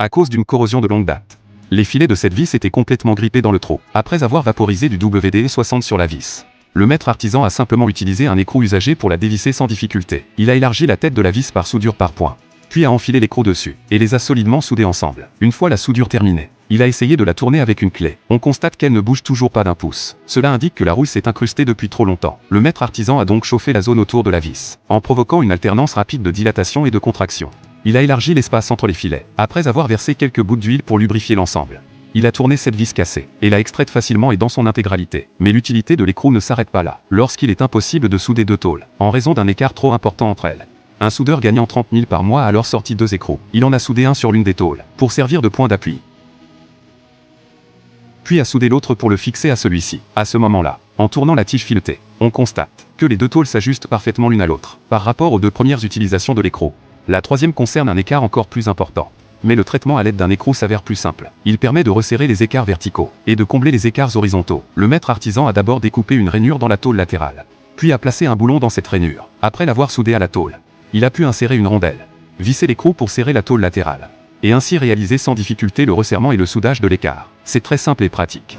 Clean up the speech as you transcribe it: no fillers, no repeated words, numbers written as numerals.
à cause d'une corrosion de longue date. Les filets de cette vis étaient complètement grippés dans le trou. Après avoir vaporisé du WD-60 sur la vis, le maître artisan a simplement utilisé un écrou usagé pour la dévisser sans difficulté. Il a élargi la tête de la vis par soudure par point, puis a enfilé l'écrou dessus, et les a solidement soudés ensemble. Une fois la soudure terminée, il a essayé de la tourner avec une clé. On constate qu'elle ne bouge toujours pas d'un pouce. Cela indique que la rouille s'est incrustée depuis trop longtemps. Le maître artisan a donc chauffé la zone autour de la vis, en provoquant une alternance rapide de dilatation et de contraction. Il a élargi l'espace entre les filets, après avoir versé quelques gouttes d'huile pour lubrifier l'ensemble. Il a tourné cette vis cassée, et l'a extraite facilement et dans son intégralité. Mais l'utilité de l'écrou ne s'arrête pas là, lorsqu'il est impossible de souder deux tôles, en raison d'un écart trop important entre elles. Un soudeur gagnant 30 000 par mois a alors sorti deux écrous. Il en a soudé un sur l'une des tôles, pour servir de point d'appui, puis a soudé l'autre pour le fixer à celui-ci. À ce moment-là, en tournant la tige filetée, on constate que les deux tôles s'ajustent parfaitement l'une à l'autre, par rapport aux deux premières utilisations de l'écrou. La troisième concerne un écart encore plus important. Mais le traitement à l'aide d'un écrou s'avère plus simple. Il permet de resserrer les écarts verticaux, et de combler les écarts horizontaux. Le maître artisan a d'abord découpé une rainure dans la tôle latérale, puis a placé un boulon dans cette rainure. Après l'avoir soudé à la tôle, il a pu insérer une rondelle, visser l'écrou pour serrer la tôle latérale, et ainsi réaliser sans difficulté le resserrement et le soudage de l'écart. C'est très simple et pratique.